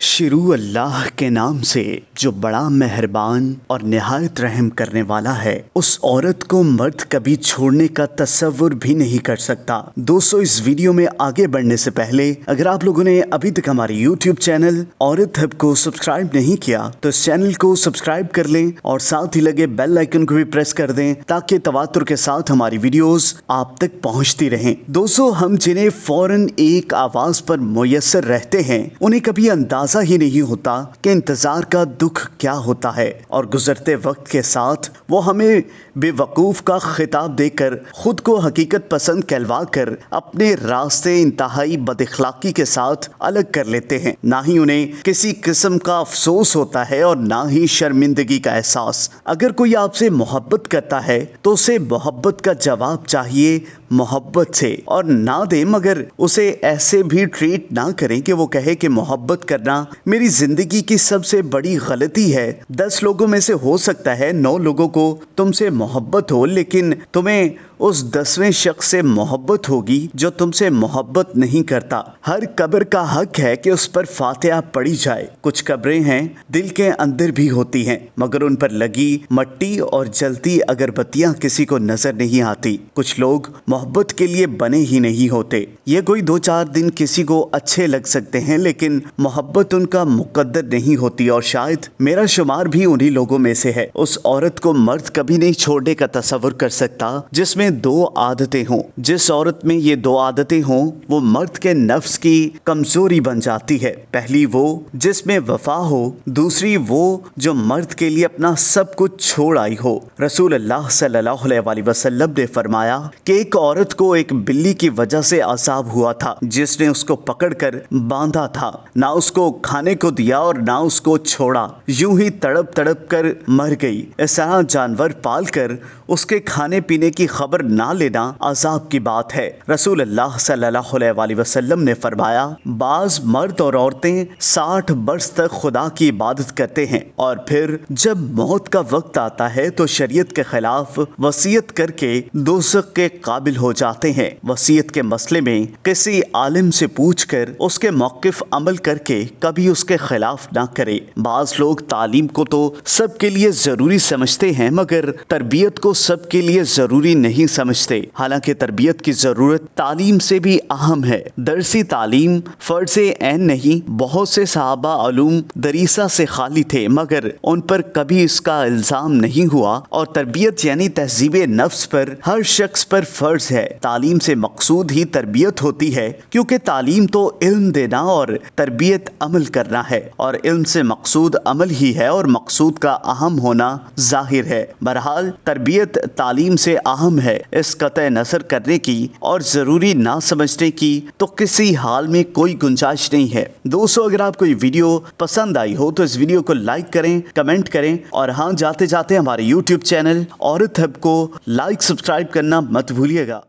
शुरू अल्लाह के नाम से जो बड़ा मेहरबान और निहायत रहम करने वाला है। उस औरत को मर्द कभी छोड़ने का तसव्वुर भी नहीं कर सकता। दोस्तों, इस वीडियो में आगे बढ़ने से पहले अगर आप लोगों ने अभी तक हमारे YouTube चैनल औरत हब को सब्सक्राइब नहीं किया तो इस चैनल को सब्सक्राइब कर लें और साथ ही लगे बेल आइकन को भी प्रेस कर दें ताकि तवातुर के साथ हमारी वीडियोस आप तक पहुंचती रहें। दोस्तों, हम जिन्हें फौरन एक आवाज पर मुयस्सर रहते हैं उन्हें कभी अंदाजा ही नहीं होता कि इंतजार का दुख क्या होता है और गुजरते वक्त के साथ वो हमें बेवकूफ का खिताब देकर खुद को हकीकत पसंद कहलवा कर अपने रास्ते इंतहाई बदअखलाकी के साथ अलग कर लेते हैं। ना ही उन्हें किसी किस्म का अफसोस होता है और ना ही शर्मिंदगी का एहसास। अगर कोई आपसे मोहब्बत करता है तो उसे मोहब्बत का जवाब चाहिए मोहब्बत से और ना दे, मगर उसे ऐसे भी ट्रीट ना करें कि वो कहे कि मोहब्बत करना मेरी जिंदगी की सबसे बड़ी गलती है। 10 लोगों में से हो सकता है 9 लोगों को तुमसे मोहब्बत हो, लेकिन तुम्हें उस 10वें शख्स से मोहब्बत होगी जो तुमसे मोहब्बत नहीं करता। हर कब्र का हक है कि उस पर फातिहा पढ़ी जाए। कुछ कब्रें हैं दिल के अंदर भी होती हैं, मगर उन पर लगी मट्टी और जलती अगरबत्तियां किसी को नजर नहीं आती। कुछ लोग मोहब्बत के लिए बने ही नहीं होते। ये कोई 2-4 दिन किसी को अच्छे लग सकते हैं, लेकिन मोहब्बत उनका मुकद्दर नहीं होती और शायद मेरा शुमार भी उन्हीं लोगों में से है। उस औरत को मर्द कभी नहीं छोड़ने का तसव्वुर कर सकता जिसमें 2 आदतें हों। जिस औरत में ये 2 आदतें हों वो मर्द के नफ्स की कमजोरी बन जाती है। पहली वो जिसमें वफा हो, दूसरी वो जो मर्द के लिए अपना सब कुछ छोड़ आई हो। रसूल अल्लाह सल्लल्लाहु अलैहि वसल्लम ने फरमाया कि एक औरत को एक बिल्ली की वजह से अज़ाब हुआ था जिसने उसको पकड़कर बांधा था, ना उसको खाने को दिया और ना उसको छोड़ा, यूं ही तड़प तड़प कर मर गई। इस तरह जानवर पाल कर उसके खाने पीने की खबर ना लेना अजाब की बात है। रसूल अल्लाह सल्लल्लाहु अलैहि वसल्लम ने फरमाया, बाज मर्द और औरतें 60 वर्ष तक खुदा की इबादत करते हैं और फिर जब मौत का वक्त आता है तो शरीयत के खिलाफ वसीयत करके दोज़ख के काबिल हो जाते हैं। वसीयत के मसले में किसी आलिम से पूछकर उसके मौक़िफ़ अमल करके कभी उसके खिलाफ ना करे। बाज लोग तालीम को तो सबके लिए ज़रूरी समझते हैं, मगर तरबियत को सबके लिए ज़रूरी नहीं समझते। हालांकि तरबियत की ज़रूरत तालीम से भी अहम है। दरसी तालीम फ़र्ज़े ऐन नहीं। बहुत से सहाबा उलूम दरीसा से खाली थे, मगर उन पर कभी इसका इल्ज़ाम नहीं हुआ और तरबियत यानी तहज़ीब नफ्स पर हर शख्स पर फ़र्ज़ है। तालीम से मकसूद ही तरबियत होती है, क्योंकि तालीम तो इल्म देना और तरबियत अमल करना है और इल्म से मकसूद अमल ही है और मकसूद का अहम होना जाहिर है। बहरहाल तरबियत तालीम से अहम है, इस कतई नज़र करने की और ज़रूरी ना समझने की तो किसी हाल में कोई गुंजाइश नहीं है। दोस्तों, अगर आपको ये वीडियो पसंद आई हो तो इस वीडियो को लाइक करें, कमेंट करें और हाँ, जाते जाते हमारे YouTube चैनल औरत हब को लाइक सब्सक्राइब करना मत भूलिएगा।